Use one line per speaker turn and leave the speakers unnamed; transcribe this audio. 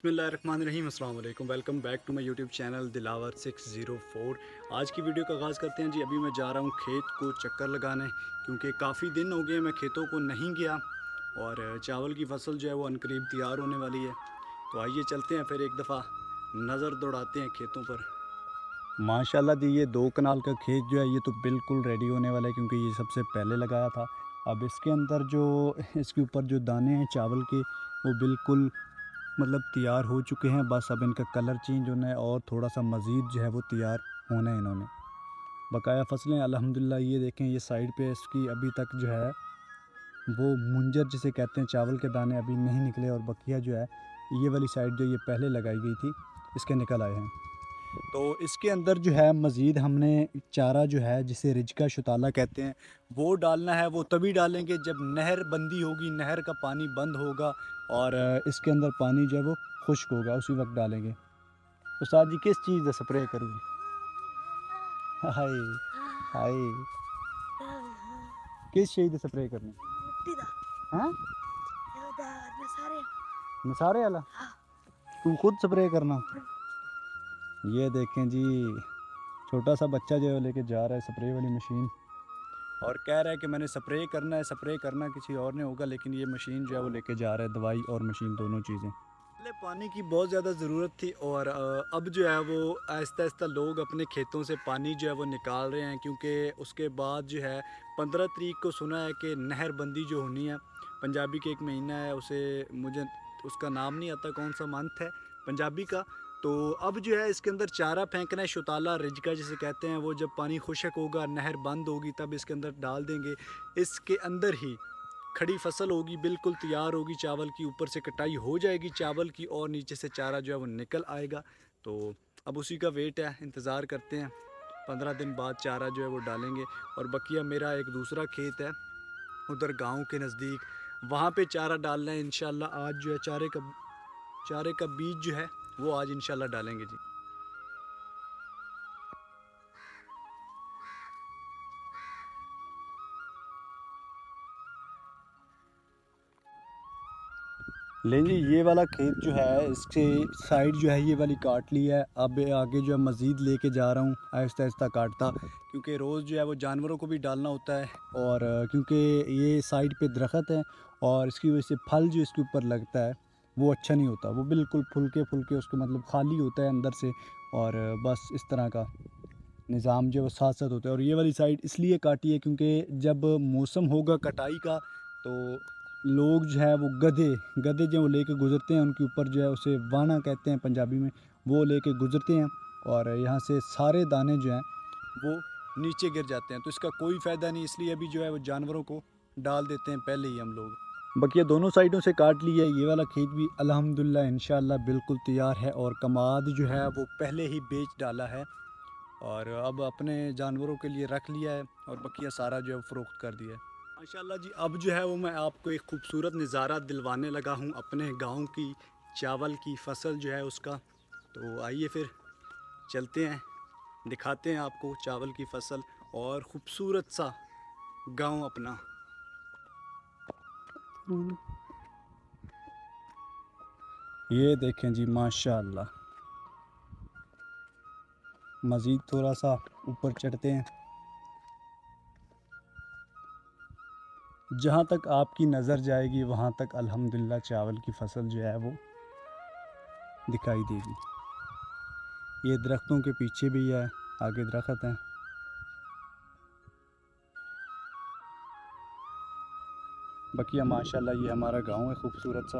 बिस्मिल्लाहिर्रहमानिर्रहीम, अस्सलाम वालेकुम। Welcome back to my YouTube channel Dilawar 604। आज की वीडियो का आगाज़ करते हैं जी। अभी मैं जा रहा हूँ खेत को चक्कर लगाने, क्योंकि काफ़ी दिन हो गए मैं खेतों को नहीं गया और चावल की फसल जो है वो अनकरीब तैयार होने वाली है। तो आइए चलते हैं फिर एक दफ़ा नज़र दौड़ाते हैं खेतों पर। माशाल्लाह जी, ये 2 कनाल का खेत जो है ये तो बिल्कुल रेडी होने वाला है, क्योंकि ये सबसे पहले लगाया था। अब इसके अंदर जो इसके ऊपर जो दाने हैं चावल के, वो बिल्कुल मतलब तैयार हो चुके हैं। बस अब इनका कलर चेंज होना है और थोड़ा सा मज़ीद जो है वो तैयार होना है इन्होंने। बकाया फसलें अल्हम्दुलिल्लाह, ये देखें ये साइड पे इसकी अभी तक जो है वो मुंजर जिसे कहते हैं, चावल के दाने अभी नहीं निकले, और बकिया जो है ये वाली साइड जो ये पहले लगाई गई थी इसके निकल आए हैं। तो इसके अंदर जो है मज़ीद हमने चारा जो है जिसे रिज का शौताला कहते हैं वो डालना है। वो तभी डालेंगे जब नहर बंदी होगी, नहर का पानी बंद होगा और इसके अंदर पानी जो है वो खुश्क होगा, उसी वक्त डालेंगे। उस्ताद जी किस चीज़ का स्प्रे करूँगी? हाय हाय, किस चीज़ का स्प्रे करनी? हाँ, नसारे वाला तू खुद स्प्रे करना। ये देखें जी, छोटा सा बच्चा जो है लेके जा रहा है स्प्रे वाली मशीन और कह रहा है कि मैंने स्प्रे करना है। स्प्रे करना किसी और ने होगा, लेकिन ये मशीन जो है वो लेके जा रहा है, दवाई और मशीन दोनों चीज़ें। पहले पानी की बहुत ज़्यादा ज़रूरत थी और अब जो है वो आहिस्ता आहिस्ता लोग अपने खेतों से पानी जो है वो निकाल रहे हैं, क्योंकि उसके बाद जो है 15 तारीख को सुना है कि नहर बंदी जो होनी है। पंजाबी के एक महीना है, उसे मुझे उसका नाम नहीं आता कौन सा मंथ है पंजाबी का। तो अब जो है इसके अंदर चारा फेंकना है, शौताला रिजका जिसे कहते हैं। वो जब पानी खुशक होगा, नहर बंद होगी, तब इसके अंदर डाल देंगे। इसके अंदर ही खड़ी फसल होगी, बिल्कुल तैयार होगी चावल की, ऊपर से कटाई हो जाएगी चावल की और नीचे से चारा जो है वो निकल आएगा। तो अब उसी का वेट है, इंतज़ार करते हैं। 15 दिन बाद चारा जो है वो डालेंगे। और बकिया मेरा एक दूसरा खेत है उधर गांव के नज़दीक, वहाँ पे चारा डालना है इंशाल्लाह। आज जो है चारे का बीज जो है वो आज इंशाल्लाह डालेंगे जी। लें जी, ये वाला खेत जो है इसके साइड जो है ये वाली काट ली है। अब आगे जो है मज़ीद लेके जा रहा हूँ आहिस्ता आहिस्ता काटता, क्योंकि रोज़ जो है वो जानवरों को भी डालना होता है। और क्योंकि ये साइड पे दरख्त है और इसकी वजह से फल जो इसके ऊपर लगता है वो अच्छा नहीं होता, वो बिल्कुल फुलके फुलके उसके मतलब खाली होता है अंदर से। और बस इस तरह का निज़ाम जो है वो साथ साथ होता है। और ये वाली साइड इसलिए काटी है क्योंकि जब मौसम होगा कटाई का, तो लोग जो है वो गधे गधे जो वो लेके गुज़रते हैं, उनके ऊपर जो है उसे वाना कहते हैं पंजाबी में, वो लेके गुज़रते हैं और यहाँ से सारे दाने जो हैं वो नीचे गिर जाते हैं। तो इसका कोई फ़ायदा नहीं, इसलिए अभी जो है वो जानवरों को डाल देते हैं पहले ही हम लोग। बाकी ये दोनों साइडों से काट ली है। ये वाला खेत भी अल्हम्दुलिल्लाह इंशाअल्लाह बिल्कुल तैयार है और कमाद जो है वो पहले ही बेच डाला है और अब अपने जानवरों के लिए रख लिया है और बकिया सारा जो है फ़रोख्त कर दिया है माशाल्लाह जी। अब जो है वो मैं आपको एक खूबसूरत नज़ारा दिलवाने लगा हूँ अपने गांव की चावल की फसल जो है उसका। तो आइए फिर चलते हैं, दिखाते हैं आपको चावल की फसल और ख़ूबसूरत सा गांव अपना। ये देखें जी माशाल्लाह। मज़ीद थोड़ा सा ऊपर चढ़ते हैं, जहाँ तक आपकी नज़र जाएगी वहाँ तक अल्हम्दुलिल्लाह चावल की फसल जो है वो दिखाई देगी। ये दरख्तों के पीछे भी है, आगे दरख्त हैं। बकिया माशाल्लाह ये हमारा गांव है खूबसूरत सा।